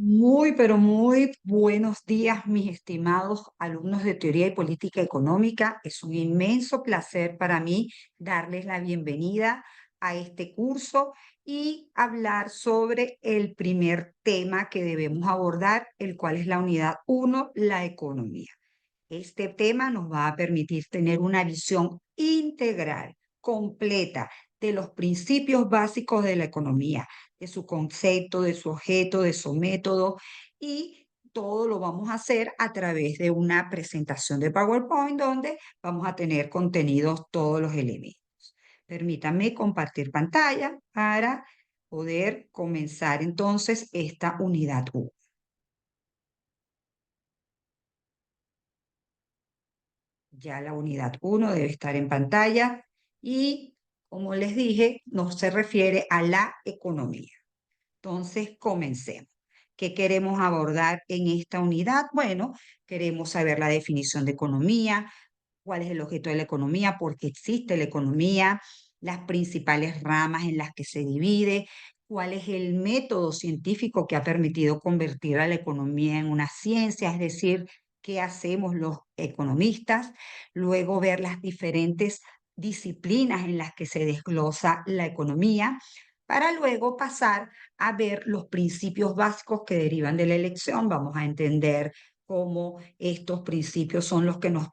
Muy, pero muy buenos días, mis estimados alumnos de Teoría y Política Económica. Es un inmenso placer para mí darles la bienvenida a este curso y hablar sobre el primer tema que debemos abordar, el cual es la unidad uno, la economía. Este tema nos va a permitir tener una visión integral, completa, de los principios básicos de la economía, de su concepto, de su objeto, de su método, y todo lo vamos a hacer a través de una presentación de PowerPoint donde vamos a tener contenidos todos los elementos. Permítanme compartir pantalla para poder comenzar entonces esta unidad 1. Ya la unidad uno debe estar en pantalla y, como les dije, no se refiere a la economía. Entonces, comencemos. ¿Qué queremos abordar en esta unidad? Bueno, queremos saber la definición de economía, cuál es el objeto de la economía, por qué existe la economía, las principales ramas en las que se divide, cuál es el método científico que ha permitido convertir a la economía en una ciencia, es decir, qué hacemos los economistas, luego ver las diferentes disciplinas en las que se desglosa la economía, para luego pasar a ver los principios básicos que derivan de la elección. Vamos a entender cómo estos principios son los que nos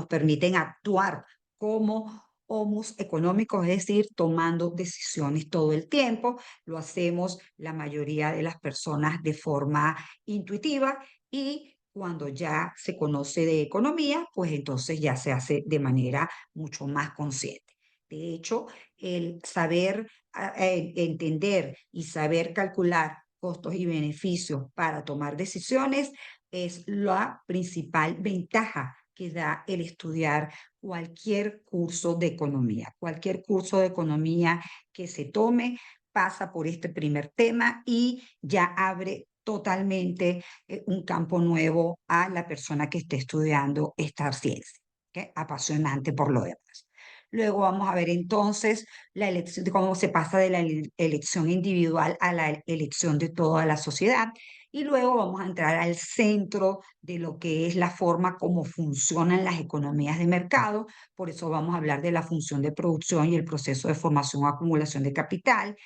permiten actuar como homos económicos, es decir, tomando decisiones todo el tiempo. Lo hacemos la mayoría de las personas de forma intuitiva, y cuando ya se conoce de economía, pues entonces ya se hace de manera mucho más consciente. De hecho, el saber entender y saber calcular costos y beneficios para tomar decisiones es la principal ventaja que da el estudiar cualquier curso de economía. Cualquier curso de economía que se tome pasa por este primer tema y ya abre totalmente un campo nuevo a la persona que esté estudiando esta ciencia, ¿ok? Apasionante por lo demás. Luego vamos a ver entonces la elección, de cómo se pasa de la elección individual a la elección de toda la sociedad. Y luego vamos a entrar al centro de lo que es la forma como funcionan las economías de mercado. Por eso vamos a hablar de la función de producción y el proceso de formación o acumulación de capital.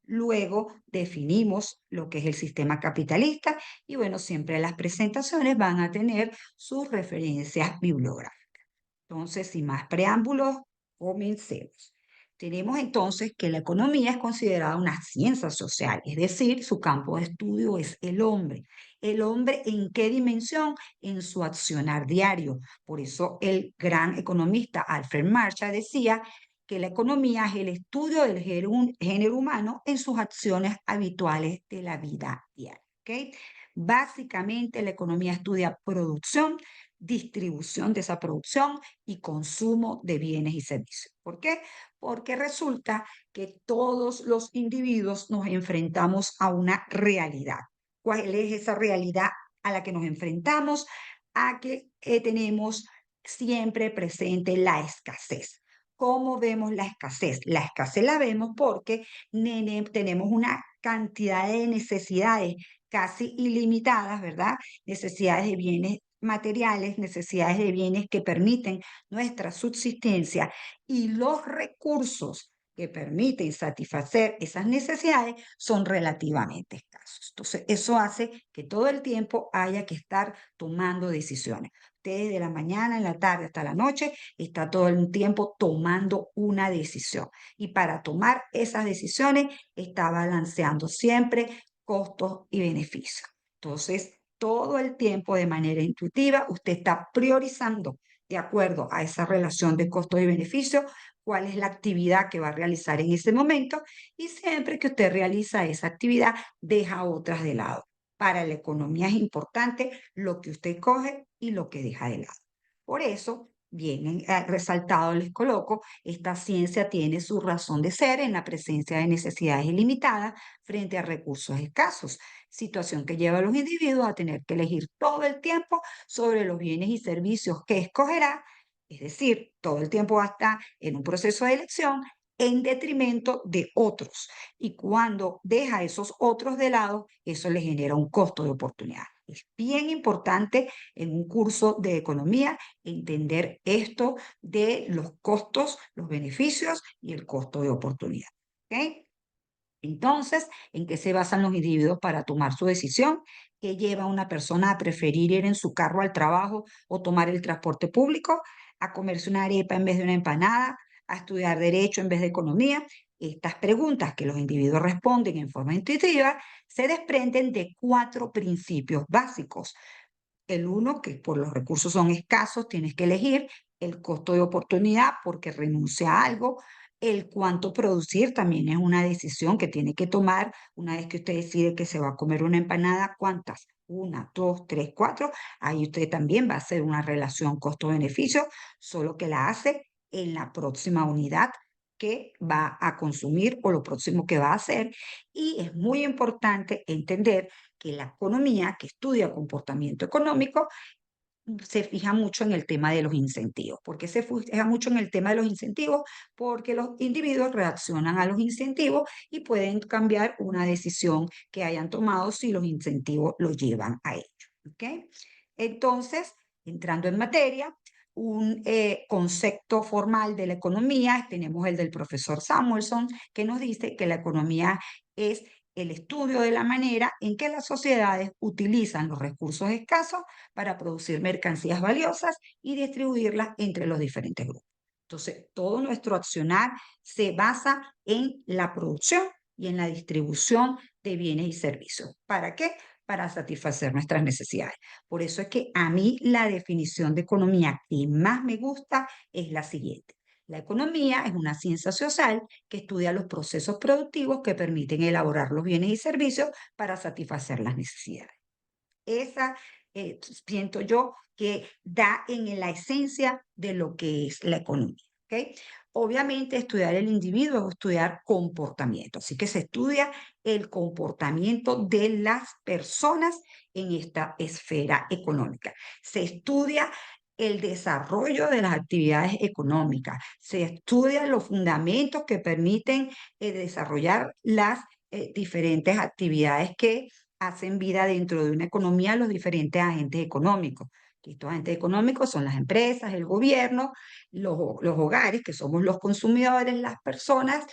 Luego definimos lo que es el sistema capitalista y, bueno, siempre las presentaciones van a tener sus referencias bibliográficas. Entonces, sin más preámbulos, comencemos. Tenemos entonces que la economía es considerada una ciencia social, es decir, su campo de estudio es el hombre. ¿El hombre en qué dimensión? En su accionar diario. Por eso el gran economista Alfred Marshall decía que la economía es el estudio del género humano en sus acciones habituales de la vida diaria. ¿Ok? Básicamente, la economía estudia producción, distribución de esa producción y consumo de bienes y servicios. ¿Por qué? Porque resulta que todos los individuos nos enfrentamos a una realidad. ¿Cuál es esa realidad a la que nos enfrentamos? A que tenemos siempre presente la escasez. ¿Cómo vemos la escasez? La escasez la vemos porque tenemos una cantidad de necesidades casi ilimitadas, ¿verdad? Necesidades de bienes materiales, necesidades de bienes que permiten nuestra subsistencia, y los recursos que permiten satisfacer esas necesidades son relativamente escasos. Entonces, eso hace que todo el tiempo haya que estar tomando decisiones. Usted de la mañana, en la tarde hasta la noche, está todo el tiempo tomando una decisión. Y para tomar esas decisiones está balanceando siempre costos y beneficios. Entonces, todo el tiempo de manera intuitiva, usted está priorizando de acuerdo a esa relación de costos y beneficios cuál es la actividad que va a realizar en ese momento, y siempre que usted realiza esa actividad, deja otras de lado. Para la economía es importante lo que usted coge y lo que deja de lado. Por eso, bien resaltado les coloco, esta ciencia tiene su razón de ser en la presencia de necesidades ilimitadas frente a recursos escasos, situación que lleva a los individuos a tener que elegir todo el tiempo sobre los bienes y servicios que escogerá, es decir, todo el tiempo va a estar en un proceso de elección en detrimento de otros. Y cuando deja esos otros de lado, eso le genera un costo de oportunidad. Es bien importante en un curso de economía entender esto de los costos, los beneficios y el costo de oportunidad. ¿Ok? Entonces, ¿en qué se basan los individuos para tomar su decisión? ¿Qué lleva a una persona a preferir ir en su carro al trabajo o tomar el transporte público, a comerse una arepa en vez de una empanada, a estudiar derecho en vez de economía? Estas preguntas que los individuos responden en forma intuitiva se desprenden de cuatro principios básicos. El uno, que por los recursos son escasos, tienes que elegir el costo de oportunidad porque renuncia a algo. El cuánto producir también es una decisión que tiene que tomar una vez que usted decide que se va a comer una empanada. ¿Cuántas? Una, dos, tres, cuatro. Ahí usted también va a hacer una relación costo-beneficio, solo que la hace en la próxima unidad que va a consumir o lo próximo que va a hacer. Y es muy importante entender que la economía, que estudia comportamiento económico, se fija mucho en el tema de los incentivos. ¿Por qué se fija mucho en el tema de los incentivos? Porque los individuos reaccionan a los incentivos y pueden cambiar una decisión que hayan tomado si los incentivos lo llevan a ello. ¿Ok? Entonces, entrando en materia, un concepto formal de la economía, tenemos el del profesor Samuelson, que nos dice que la economía es el estudio de la manera en que las sociedades utilizan los recursos escasos para producir mercancías valiosas y distribuirlas entre los diferentes grupos. Entonces, todo nuestro accionar se basa en la producción y en la distribución de bienes y servicios. ¿Para qué? Para satisfacer nuestras necesidades. Por eso es que a mí la definición de economía que más me gusta es la siguiente. La economía es una ciencia social que estudia los procesos productivos que permiten elaborar los bienes y servicios para satisfacer las necesidades. Esa siento yo que da en la esencia de lo que es la economía. ¿Ok? Obviamente estudiar el individuo es estudiar comportamiento, así que se estudia el comportamiento de las personas en esta esfera económica. Se estudia el desarrollo de las actividades económicas, se estudian los fundamentos que permiten desarrollar las diferentes actividades que hacen vida dentro de una economía los diferentes agentes económicos. Estos agentes económicos son las empresas, el gobierno, los hogares, que somos los consumidores, las personas,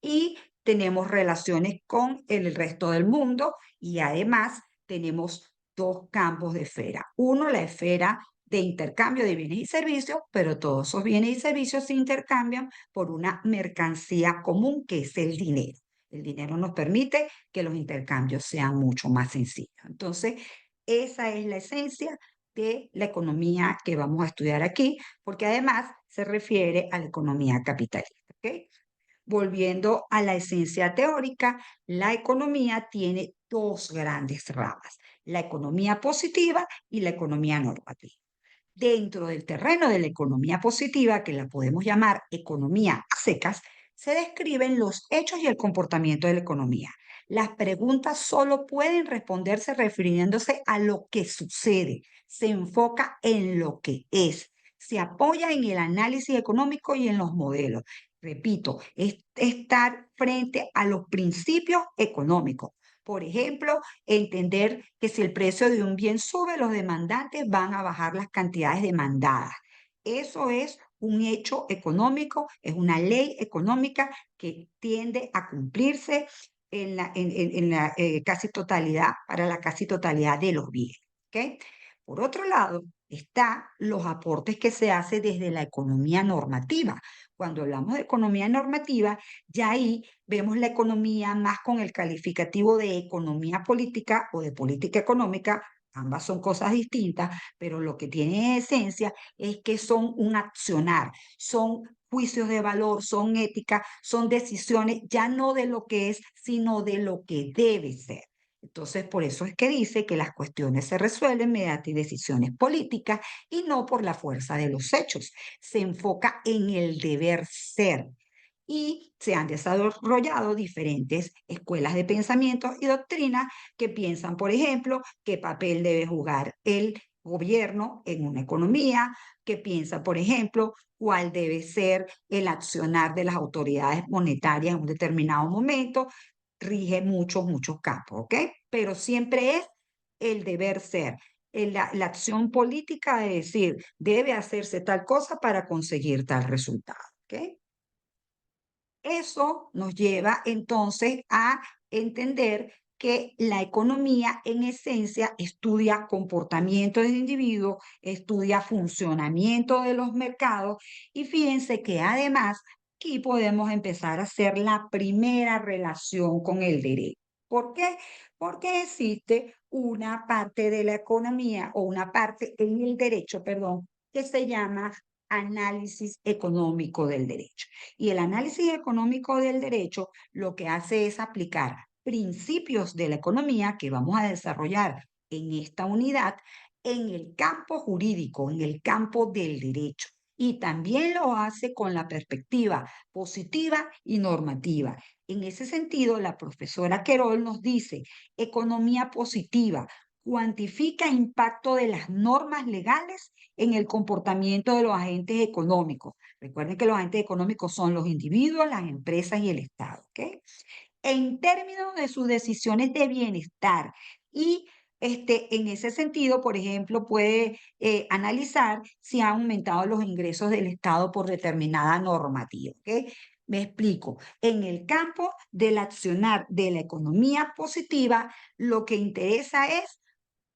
y tenemos relaciones con el resto del mundo y además tenemos dos campos de esfera. Uno, la esfera de intercambio de bienes y servicios, pero todos esos bienes y servicios se intercambian por una mercancía común que es el dinero. El dinero nos permite que los intercambios sean mucho más sencillos. Entonces, esa es la esencia de la economía que vamos a estudiar aquí, porque además se refiere a la economía capitalista. ¿Ok? Volviendo a la esencia teórica, la economía tiene dos grandes ramas, la economía positiva y la economía normativa. Dentro del terreno de la economía positiva, que la podemos llamar economía a secas, se describen los hechos y el comportamiento de la economía. Las preguntas solo pueden responderse refiriéndose a lo que sucede. Se enfoca en lo que es. Se apoya en el análisis económico y en los modelos. Repito, es estar frente a los principios económicos. Por ejemplo, entender que si el precio de un bien sube, los demandantes van a bajar las cantidades demandadas. Eso es un hecho económico, es una ley económica que tiende a cumplirse en la casi totalidad, para la casi totalidad de los bienes. ¿Ok? Por otro lado, están los aportes que se hace desde la economía normativa. Cuando hablamos de economía normativa, ya ahí vemos la economía más con el calificativo de economía política o de política económica. Ambas son cosas distintas, pero lo que tiene esencia es que son un accionar, son juicios de valor, son ética, son decisiones ya no de lo que es, sino de lo que debe ser. Entonces, por eso es que dice que las cuestiones se resuelven mediante decisiones políticas y no por la fuerza de los hechos. Se enfoca en el deber ser y se han desarrollado diferentes escuelas de pensamiento y doctrina que piensan, por ejemplo, qué papel debe jugar el gobierno en una economía, que piensa, por ejemplo, cuál debe ser el accionar de las autoridades monetarias en un determinado momento, rige muchos campos, ¿ok? Pero siempre es el deber ser, la acción política de decir, debe hacerse tal cosa para conseguir tal resultado, ¿ok? Eso nos lleva entonces a entender que la economía en esencia estudia comportamiento del individuo, estudia funcionamiento de los mercados y fíjense que además aquí podemos empezar a hacer la primera relación con el derecho. ¿Por qué? Porque existe una parte de la economía o una parte en el derecho, perdón, que se llama análisis económico del derecho. Y el análisis económico del derecho lo que hace es aplicar principios de la economía que vamos a desarrollar en esta unidad en el campo jurídico, en el campo del derecho. Y también lo hace con la perspectiva positiva y normativa. En ese sentido, la profesora Querol nos dice, economía positiva, cuantifica impacto de las normas legales en el comportamiento de los agentes económicos. Recuerden que los agentes económicos son los individuos, las empresas y el Estado, ¿ok? En términos de sus decisiones de bienestar y en ese sentido, por ejemplo, puede analizar si han aumentado los ingresos del Estado por determinada normativa. ¿Ok? Me explico. En el campo del accionar de la economía positiva, lo que interesa es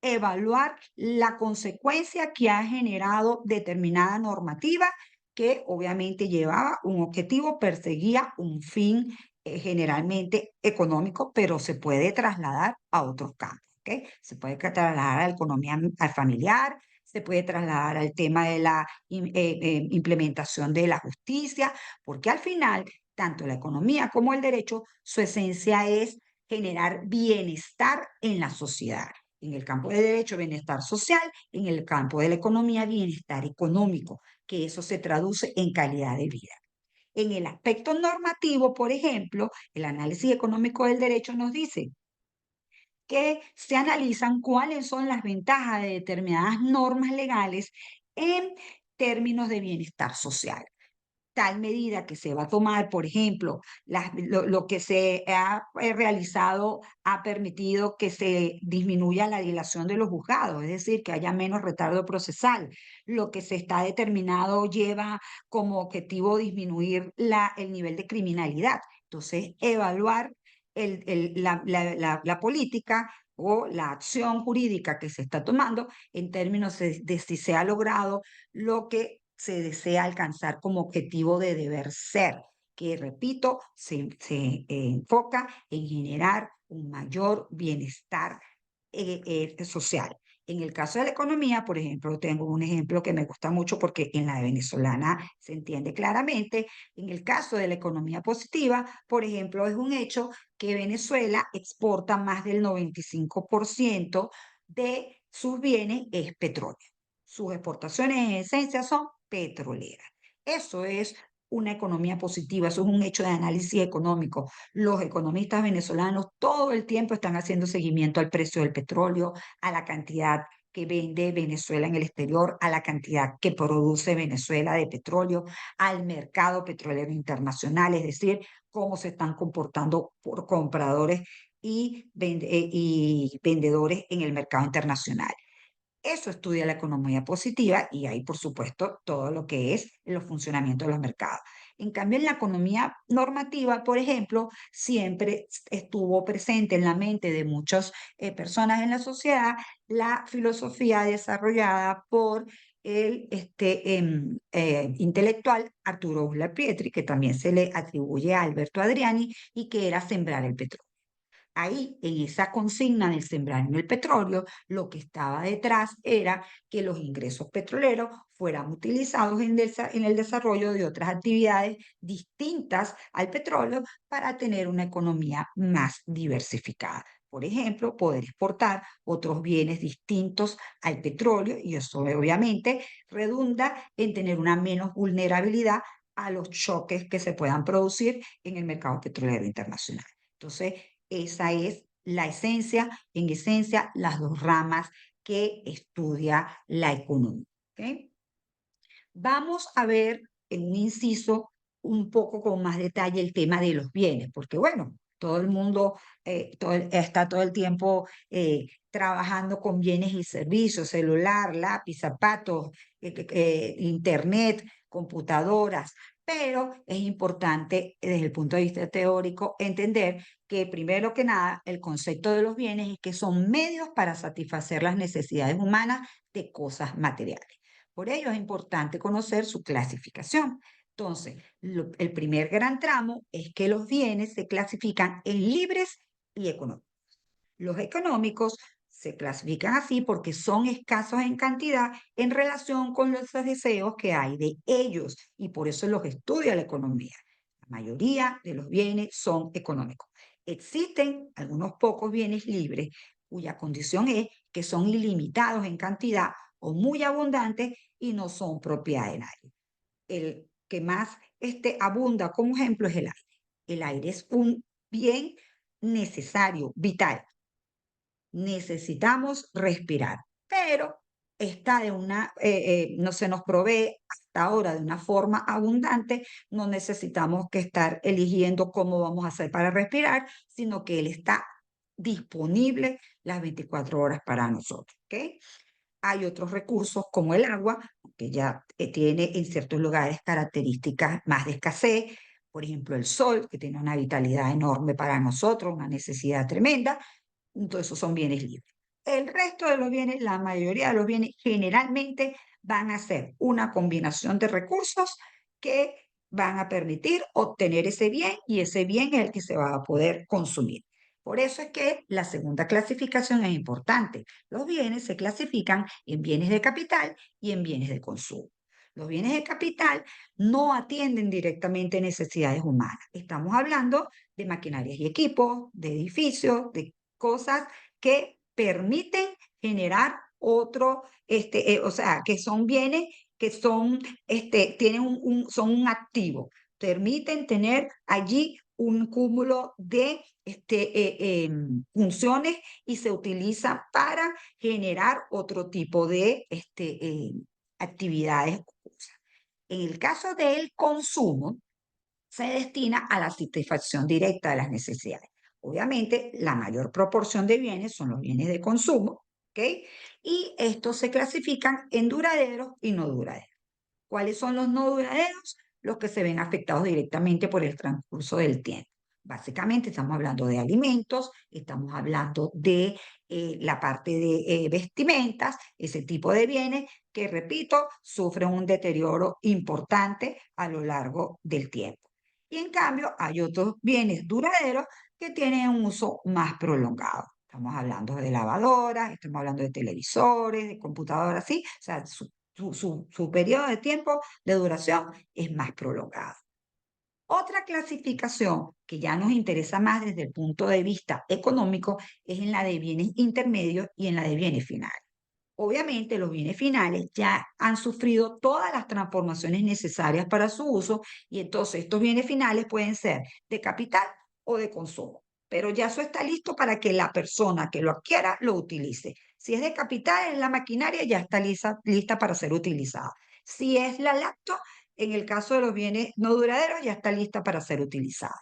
evaluar la consecuencia que ha generado determinada normativa que obviamente llevaba un objetivo, perseguía un fin generalmente económico, pero se puede trasladar a otros campos. ¿Ok? Se puede trasladar a la economía familiar, se puede trasladar al tema de la implementación de la justicia, porque al final, tanto la economía como el derecho, su esencia es generar bienestar en la sociedad. En el campo de derecho, bienestar social, en el campo de la economía, bienestar económico, que eso se traduce en calidad de vida. En el aspecto normativo, por ejemplo, el análisis económico del derecho nos dice que se analizan cuáles son las ventajas de determinadas normas legales en términos de bienestar social. Tal medida que se va a tomar, por ejemplo, lo que se ha realizado ha permitido que se disminuya la dilación de los juzgados, es decir, que haya menos retardo procesal. Lo que se está determinado lleva como objetivo disminuir el nivel de criminalidad. Entonces, evaluar la política o la acción jurídica que se está tomando en términos de si se ha logrado lo que se desea alcanzar como objetivo de deber ser, que repito, se enfoca en generar un mayor bienestar social. En el caso de la economía, por ejemplo, tengo un ejemplo que me gusta mucho porque en la venezolana se entiende claramente. En el caso de la economía positiva, por ejemplo, es un hecho que Venezuela exporta más del 95% de sus bienes es petróleo. Sus exportaciones en esencia son petroleras. Eso es una economía positiva, eso es un hecho de análisis económico. Los economistas venezolanos todo el tiempo están haciendo seguimiento al precio del petróleo, a la cantidad que vende Venezuela en el exterior, a la cantidad que produce Venezuela de petróleo, al mercado petrolero internacional, es decir, cómo se están comportando por compradores y vendedores en el mercado internacional. Eso estudia la economía positiva y hay, por supuesto, todo lo que es el funcionamiento de los mercados. En cambio, en la economía normativa, por ejemplo, siempre estuvo presente en la mente de muchas personas en la sociedad la filosofía desarrollada por el intelectual Arturo Uslar Pietri, que también se le atribuye a Alberto Adriani, y que era sembrar el petróleo. Ahí, en esa consigna del sembrar en el petróleo, lo que estaba detrás era que los ingresos petroleros fueran utilizados en el desarrollo de otras actividades distintas al petróleo para tener una economía más diversificada. Por ejemplo, poder exportar otros bienes distintos al petróleo y eso obviamente redunda en tener una menos vulnerabilidad a los choques que se puedan producir en el mercado petrolero internacional. Entonces, esa es la esencia, en esencia, las dos ramas que estudia la economía. ¿Ok? Vamos a ver en un inciso un poco con más detalle el tema de los bienes, porque bueno, todo el mundo está todo el tiempo trabajando con bienes y servicios, celular, lápiz, zapatos, internet, computadoras, pero es importante desde el punto de vista teórico entender que primero que nada el concepto de los bienes es que son medios para satisfacer las necesidades humanas de cosas materiales. Por ello es importante conocer su clasificación. Entonces, el primer gran tramo es que los bienes se clasifican en libres y económicos. Los económicos se clasifican así porque son escasos en cantidad en relación con los deseos que hay de ellos y por eso los estudia la economía. La mayoría de los bienes son económicos. Existen algunos pocos bienes libres cuya condición es que son ilimitados en cantidad o muy abundantes y no son propiedad de nadie. El que más abunda como ejemplo es el aire. El aire es un bien necesario, vital. Necesitamos respirar, pero no se nos provee hasta ahora de una forma abundante, no necesitamos que estar eligiendo cómo vamos a hacer para respirar, sino que él está disponible las 24 horas para nosotros, ¿ok? Hay otros recursos como el agua, que ya tiene en ciertos lugares características más de escasez, por ejemplo el sol, que tiene una vitalidad enorme para nosotros, una necesidad tremenda, entonces esos son bienes libres. El resto de los bienes, la mayoría de los bienes generalmente van a ser una combinación de recursos que van a permitir obtener ese bien y ese bien es el que se va a poder consumir. Por eso es que la segunda clasificación es importante. Los bienes se clasifican en bienes de capital y en bienes de consumo. Los bienes de capital no atienden directamente necesidades humanas. Estamos hablando de maquinarias y equipos, de edificios, de cosas que permiten generar otro, o sea, que son bienes que son, tienen son un activo, permiten tener allí un cúmulo de funciones y se utilizan para generar otro tipo de actividades. En el caso del consumo, se destina a la satisfacción directa de las necesidades. Obviamente, la mayor proporción de bienes son los bienes de consumo, ¿ok? Y estos se clasifican en duraderos y no duraderos. ¿Cuáles son los no duraderos? Los que se ven afectados directamente por el transcurso del tiempo. Básicamente estamos hablando de alimentos, estamos hablando de la parte de vestimentas, ese tipo de bienes que, repito, sufren un deterioro importante a lo largo del tiempo. Y en cambio hay otros bienes duraderos que tienen un uso más prolongado. Estamos hablando de lavadoras, estamos hablando de televisores, de computadoras, ¿sí? O sea, su periodo de tiempo de duración es más prolongado. Otra clasificación que ya nos interesa más desde el punto de vista económico es en la de bienes intermedios y en la de bienes finales. Obviamente los bienes finales ya han sufrido todas las transformaciones necesarias para su uso y entonces estos bienes finales pueden ser de capital o de consumo, pero ya eso está listo para que la persona que lo adquiera lo utilice. Si es de capital, en la maquinaria ya está lista para ser utilizada. Si es la lacto, en el caso de los bienes no duraderos, ya está lista para ser utilizada.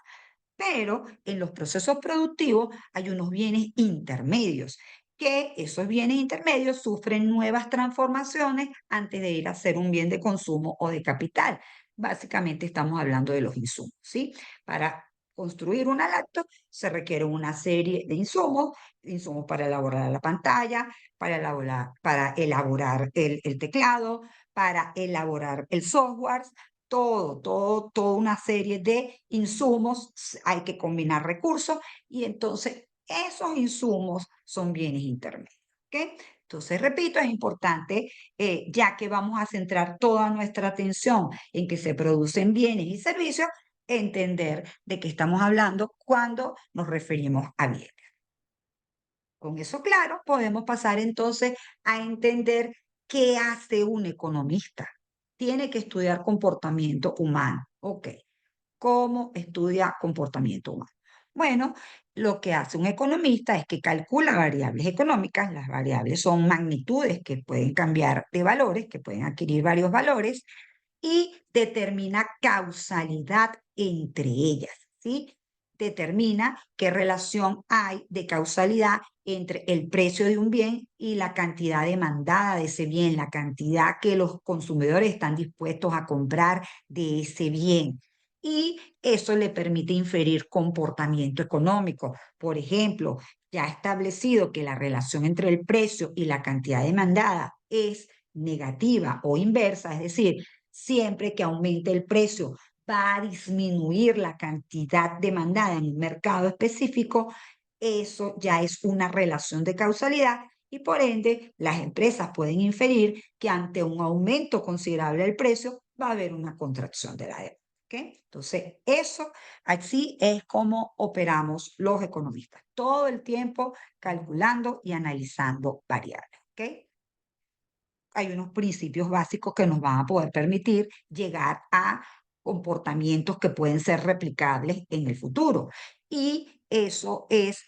Pero en los procesos productivos hay unos bienes intermedios, que esos bienes intermedios sufren nuevas transformaciones antes de ir a ser un bien de consumo o de capital. Básicamente estamos hablando de los insumos, ¿sí? Para construir una lacto se requiere una serie de insumos, insumos para elaborar la pantalla, para elaborar el teclado, para elaborar el software, toda una serie de insumos, hay que combinar recursos y entonces esos insumos son bienes intermedios. ¿Ok? Entonces, repito, es importante, ya que vamos a centrar toda nuestra atención en que se producen bienes y servicios, entender de qué estamos hablando cuando nos referimos a bienes. Con eso claro, podemos pasar entonces a entender qué hace un economista. Tiene que estudiar comportamiento humano. Ok, ¿cómo estudia comportamiento humano? Bueno, lo que hace un economista es que calcula variables económicas. Las variables son magnitudes que pueden cambiar de valores, que pueden adquirir varios valores, y determina causalidad entre ellas, ¿sí? Determina qué relación hay de causalidad entre el precio de un bien y la cantidad demandada de ese bien, la cantidad que los consumidores están dispuestos a comprar de ese bien. Y eso le permite inferir comportamiento económico. Por ejemplo, ya establecido que la relación entre el precio y la cantidad demandada es negativa o inversa, es decir, siempre que aumente el precio va a disminuir la cantidad demandada en un mercado específico, eso ya es una relación de causalidad y por ende las empresas pueden inferir que ante un aumento considerable del precio va a haber una contracción de la demanda. ¿Okay? Entonces, eso así es como operamos los economistas, todo el tiempo calculando y analizando variables. ¿Okay? Hay unos principios básicos que nos van a poder permitir llegar a comportamientos que pueden ser replicables en el futuro. Y eso es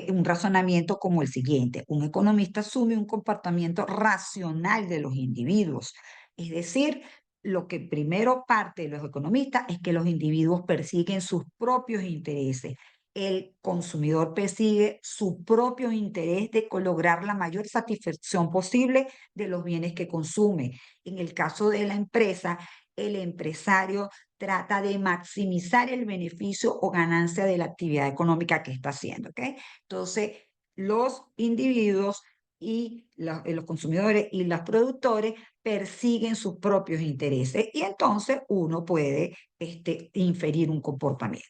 un razonamiento como el siguiente. Un economista asume un comportamiento racional de los individuos. Es decir, lo que primero parte de los economistas es que los individuos persiguen sus propios intereses. El consumidor persigue su propio interés de lograr la mayor satisfacción posible de los bienes que consume. En el caso de la empresa, el empresario trata de maximizar el beneficio o ganancia de la actividad económica que está haciendo. ¿Okay? Entonces, los individuos y los consumidores y los productores persiguen sus propios intereses y entonces uno puede inferir un comportamiento.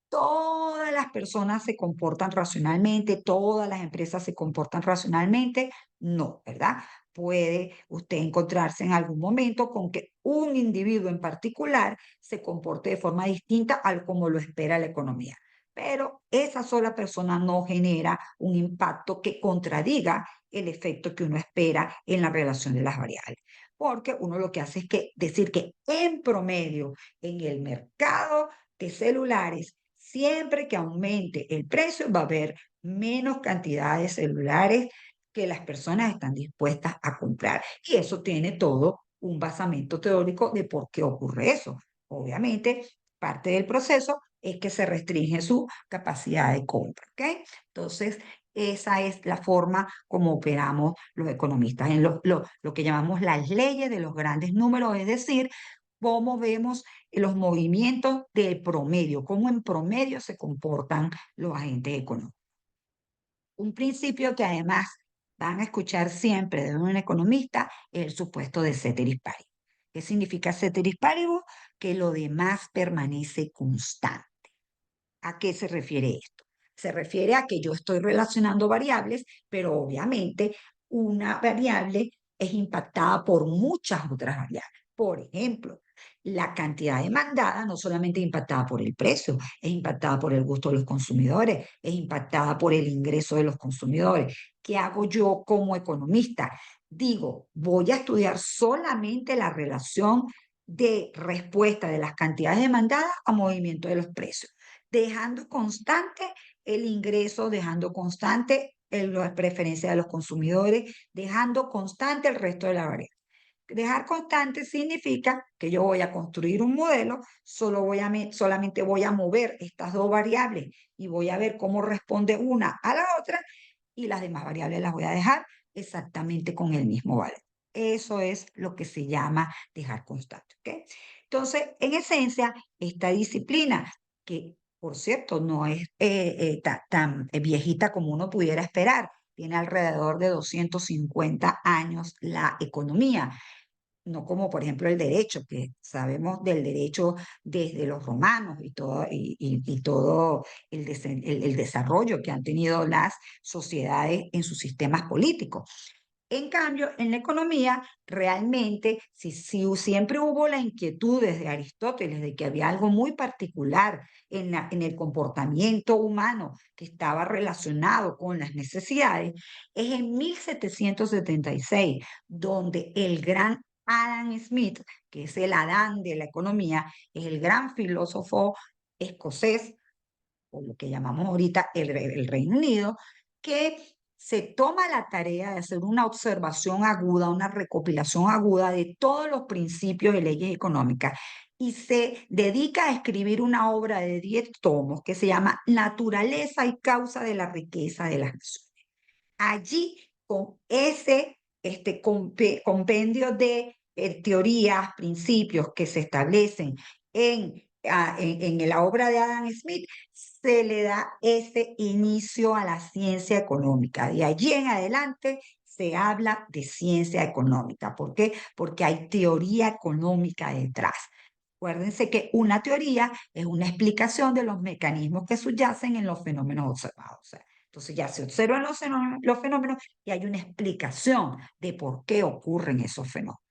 ¿Todas las personas se comportan racionalmente? ¿Todas las empresas se comportan racionalmente? No, ¿verdad? Puede usted encontrarse en algún momento con que un individuo en particular se comporte de forma distinta al como lo espera la economía. Pero esa sola persona no genera un impacto que contradiga el efecto que uno espera en la relación de las variables. Porque uno lo que hace es que decir que en promedio en el mercado de celulares, siempre que aumente el precio, va a haber menos cantidad de celulares que las personas están dispuestas a comprar. Y eso tiene todo un basamento teórico de por qué ocurre eso. Obviamente, parte del proceso es que se restringe su capacidad de compra. ¿Okay? Entonces, esa es la forma como operamos los economistas en lo que llamamos las leyes de los grandes números, es decir, cómo vemos los movimientos de promedio, cómo en promedio se comportan los agentes económicos. Un principio que además van a escuchar siempre de un economista es el supuesto de ceteris paribus. ¿Qué significa ceteris paribus? Que lo demás permanece constante. ¿A qué se refiere esto? Se refiere a que yo estoy relacionando variables, pero obviamente una variable es impactada por muchas otras variables. Por ejemplo, la cantidad demandada no solamente es impactada por el precio, es impactada por el gusto de los consumidores, es impactada por el ingreso de los consumidores. ¿Qué hago yo como economista? Digo, voy a estudiar solamente la relación de respuesta de las cantidades demandadas a movimiento de los precios, dejando constante el ingreso, dejando constante la preferencia de los consumidores, dejando constante el resto de la variable. Dejar constante significa que yo voy a construir un modelo, solamente voy a mover estas dos variables y voy a ver cómo responde una a la otra y las demás variables las voy a dejar exactamente con el mismo valor. Eso es lo que se llama dejar constante. ¿Okay? Entonces, en esencia, esta disciplina, que por cierto no es tan viejita como uno pudiera esperar, tiene alrededor de 250 años la economía, no como por ejemplo el derecho, que sabemos del derecho desde los romanos y todo el desarrollo que han tenido las sociedades en sus sistemas políticos. En cambio, en la economía, realmente, si siempre hubo la inquietud desde Aristóteles de que había algo muy particular en el comportamiento humano que estaba relacionado con las necesidades, es en 1776 donde el gran Adam Smith, que es el Adán de la economía, es el gran filósofo escocés, o lo que llamamos ahorita el Reino Unido, que se toma la tarea de hacer una observación aguda, una recopilación aguda de todos los principios y leyes económicas y se dedica a escribir una obra de 10 tomos que se llama Naturaleza y causa de la riqueza de las naciones. Allí, con ese compendio de teorías, principios que se establecen en la obra de Adam Smith, se le da ese inicio a la ciencia económica. De allí en adelante se habla de ciencia económica. ¿Por qué? Porque hay teoría económica detrás. Acuérdense que una teoría es una explicación de los mecanismos que subyacen en los fenómenos observados. O sea, entonces ya se observan los fenómenos y hay una explicación de por qué ocurren esos fenómenos.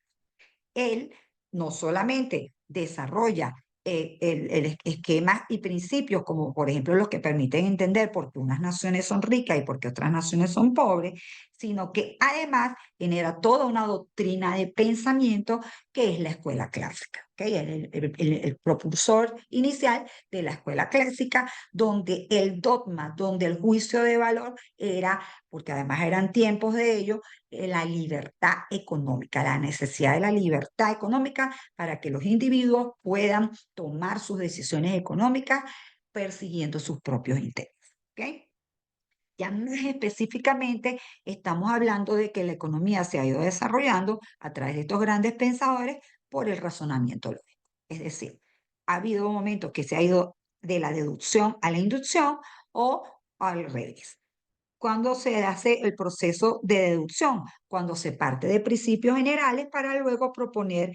Él no solamente desarrolla el esquemas y principios, como por ejemplo los que permiten entender por qué unas naciones son ricas y por qué otras naciones son pobres, sino que además genera toda una doctrina de pensamiento que es la escuela clásica. ¿Okay? El propulsor inicial de la escuela clásica, donde el dogma, donde el juicio de valor era, porque además eran tiempos de ello, la libertad económica, la necesidad de la libertad económica para que los individuos puedan tomar sus decisiones económicas persiguiendo sus propios intereses. ¿Okay? Ya más específicamente, estamos hablando de que la economía se ha ido desarrollando a través de estos grandes pensadores por el razonamiento lógico. Es decir, ha habido momentos que se ha ido de la deducción a la inducción o al revés. Cuando se hace el proceso de deducción, cuando se parte de principios generales para luego proponer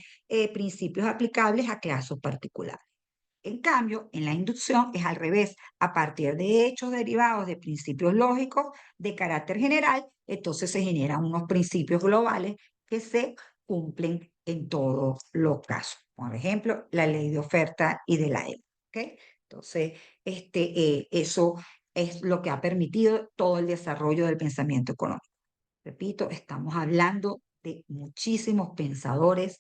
principios aplicables a casos particulares. En cambio, en la inducción es al revés, a partir de hechos derivados de principios lógicos de carácter general, entonces se generan unos principios globales que se cumplen en todos los casos. Por ejemplo, la ley de oferta y de la demanda. ¿Okay? Entonces, eso es lo que ha permitido todo el desarrollo del pensamiento económico. Repito, estamos hablando de muchísimos pensadores.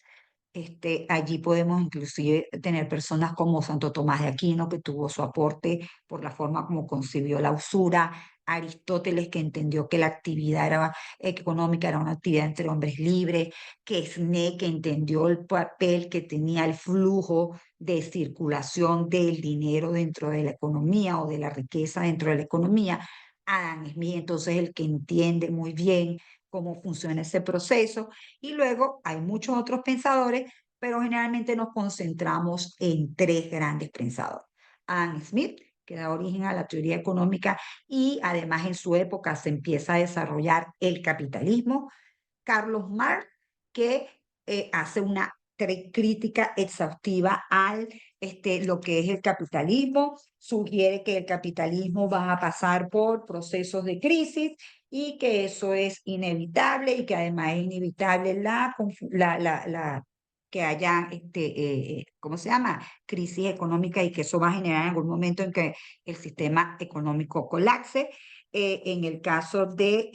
Allí podemos inclusive tener personas como Santo Tomás de Aquino, que tuvo su aporte por la forma como concibió la usura, Aristóteles, que entendió que la actividad económica era una actividad entre hombres libres, Quesnay, que entendió el papel que tenía el flujo de circulación del dinero dentro de la economía o de la riqueza dentro de la economía. Adam Smith, entonces, el que entiende muy bien cómo funciona ese proceso. Y luego hay muchos otros pensadores, pero generalmente nos concentramos en tres grandes pensadores. Adam Smith, que da origen a la teoría económica y además en su época se empieza a desarrollar el capitalismo. Carlos Marx, que hace una crítica exhaustiva al lo que es el capitalismo, sugiere que el capitalismo va a pasar por procesos de crisis y que eso es inevitable y que además es inevitable que haya, ¿cómo se llama? Crisis económica y que eso va a generar en algún momento en que el sistema económico colapse. En el caso de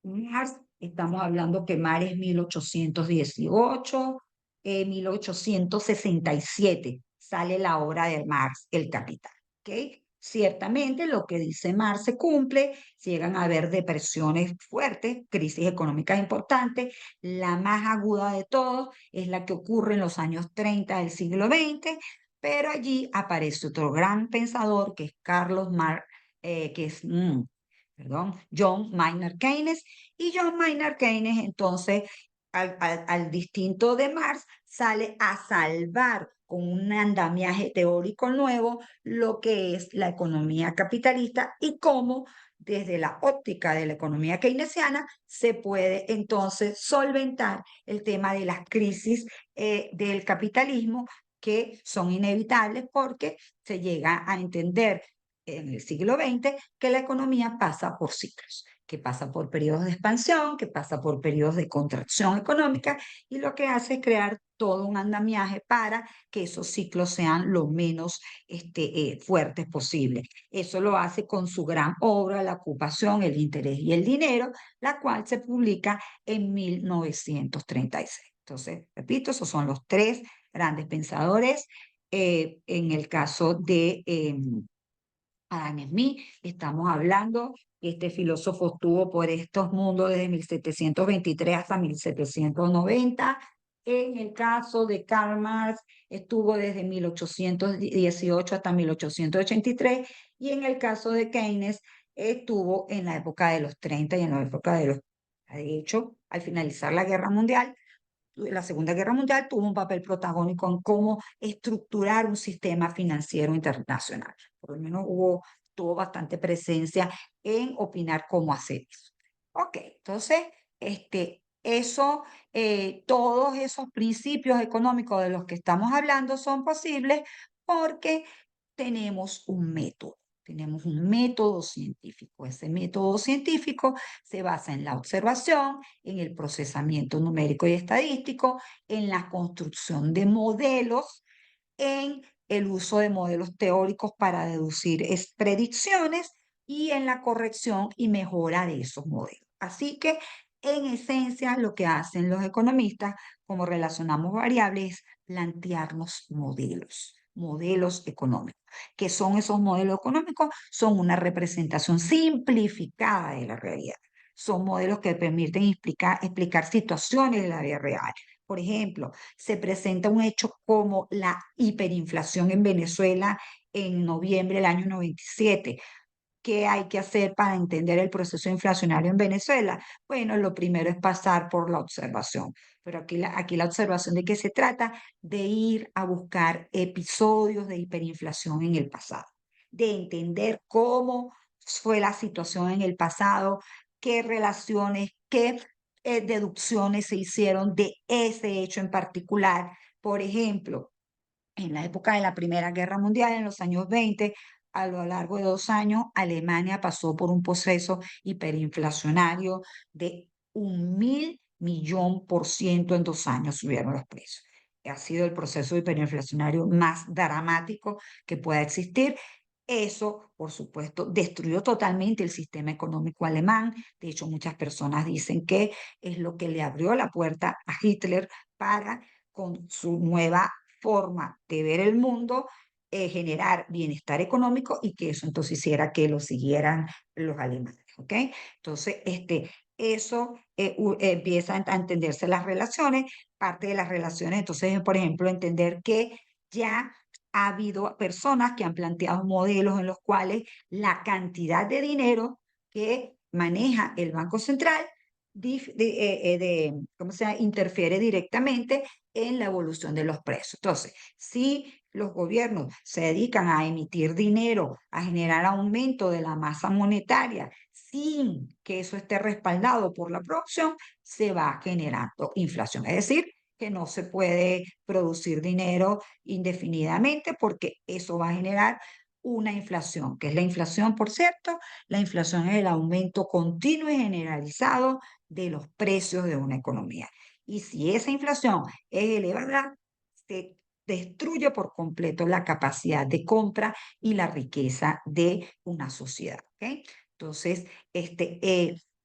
Marx, estamos hablando que Marx es 1818, 1867 sale la obra de Marx, El Capital. ¿Okay? Ciertamente lo que dice Marx se cumple, llegan a haber depresiones fuertes, crisis económicas importantes, la más aguda de todos es la que ocurre en los años 30 del siglo XX, pero allí aparece otro gran pensador que es Carlos Marx, que es John Maynard Keynes, y John Maynard Keynes entonces al distinto de Marx sale a salvar con un andamiaje teórico nuevo lo que es la economía capitalista y cómo desde la óptica de la economía keynesiana se puede entonces solventar el tema de las crisis del capitalismo que son inevitables porque se llega a entender en el siglo XX que la economía pasa por ciclos, que pasa por periodos de expansión, que pasa por periodos de contracción económica y lo que hace es crear todo un andamiaje para que esos ciclos sean lo menos fuertes posible. Eso lo hace con su gran obra, La ocupación, el interés y el dinero, la cual se publica en 1936. Entonces, repito, esos son los tres grandes pensadores en el caso de Adam Smith, estamos hablando que este filósofo estuvo por estos mundos desde 1723 hasta 1790. En el caso de Karl Marx, estuvo desde 1818 hasta 1883. Y en el caso de Keynes, estuvo en la época de los 30 y en la época de los... De hecho, al finalizar la Segunda Guerra Mundial, tuvo un papel protagónico en cómo estructurar un sistema financiero internacional. Por lo menos tuvo bastante presencia en opinar cómo hacer eso. Ok, entonces, todos esos principios económicos de los que estamos hablando son posibles porque tenemos un método. Tenemos un método científico. Ese método científico se basa en la observación, en el procesamiento numérico y estadístico, en la construcción de modelos, en el uso de modelos teóricos para deducir predicciones y en la corrección y mejora de esos modelos. Así que, en esencia, lo que hacen los economistas, como relacionamos variables, es plantearnos modelos económicos. ¿Qué son esos modelos económicos? Son una representación simplificada de la realidad. Son modelos que permiten explicar situaciones de la vida real. Por ejemplo, se presenta un hecho como la hiperinflación en Venezuela en noviembre del año 97. ¿Qué hay que hacer para entender el proceso inflacionario en Venezuela? Bueno, lo primero es pasar por la observación. Pero aquí la observación de qué se trata, de ir a buscar episodios de hiperinflación en el pasado, de entender cómo fue la situación en el pasado, qué relaciones, qué deducciones se hicieron de ese hecho en particular. Por ejemplo, en la época de la Primera Guerra Mundial, en los años 20, a lo largo de 2 años, Alemania pasó por un proceso hiperinflacionario de 1.000.000.000% en 2 años subieron los precios. Ha sido el proceso hiperinflacionario más dramático que pueda existir. Eso, por supuesto, destruyó totalmente el sistema económico alemán. De hecho, muchas personas dicen que es lo que le abrió la puerta a Hitler para, con su nueva forma de ver el mundo, generar bienestar económico y que eso entonces hiciera que lo siguieran los alemanes, ¿ok? Entonces, eso empieza a entenderse las relaciones, parte de las relaciones, entonces, por ejemplo, entender que ya ha habido personas que han planteado modelos en los cuales la cantidad de dinero que maneja el Banco Central ¿cómo se llama? Interfiere directamente en la evolución de los precios. Entonces, si los gobiernos se dedican a emitir dinero, a generar aumento de la masa monetaria, sin que eso esté respaldado por la producción, se va generando inflación. Es decir, que no se puede producir dinero indefinidamente porque eso va a generar una inflación. ¿Qué es la inflación, por cierto? La inflación es el aumento continuo y generalizado de los precios de una economía. Y si esa inflación es elevada, se destruye por completo la capacidad de compra y la riqueza de una sociedad. ¿Okay? Entonces,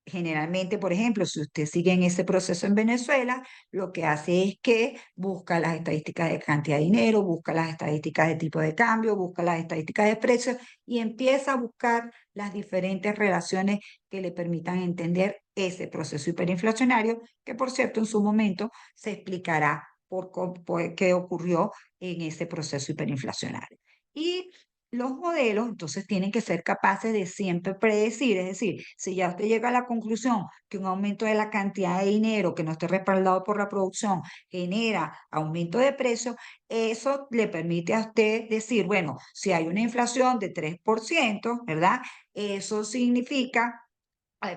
generalmente, por ejemplo, si usted sigue en ese proceso en Venezuela, lo que hace es que busca las estadísticas de cantidad de dinero, busca las estadísticas de tipo de cambio, busca las estadísticas de precios y empieza a buscar las diferentes relaciones que le permitan entender ese proceso hiperinflacionario, que por cierto en su momento se explicará por qué ocurrió en ese proceso hiperinflacionario. Y los modelos entonces tienen que ser capaces de siempre predecir, es decir, si ya usted llega a la conclusión que un aumento de la cantidad de dinero que no esté respaldado por la producción genera aumento de precios, eso le permite a usted decir, bueno, si hay una inflación de 3%, ¿verdad? Eso significa,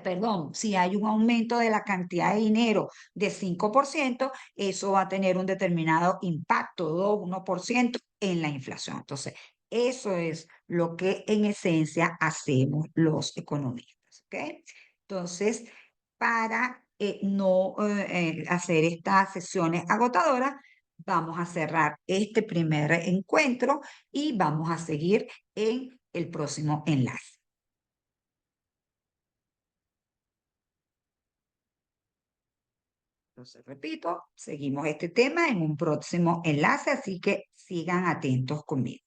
perdón, si hay un aumento de la cantidad de dinero de 5%, eso va a tener un determinado impacto, 2, 1% en la inflación. Entonces, eso es lo que en esencia hacemos los economistas, ¿ok? Entonces, para no hacer estas sesiones agotadoras, vamos a cerrar este primer encuentro y vamos a seguir en el próximo enlace. Entonces, repito, seguimos este tema en un próximo enlace, así que sigan atentos conmigo.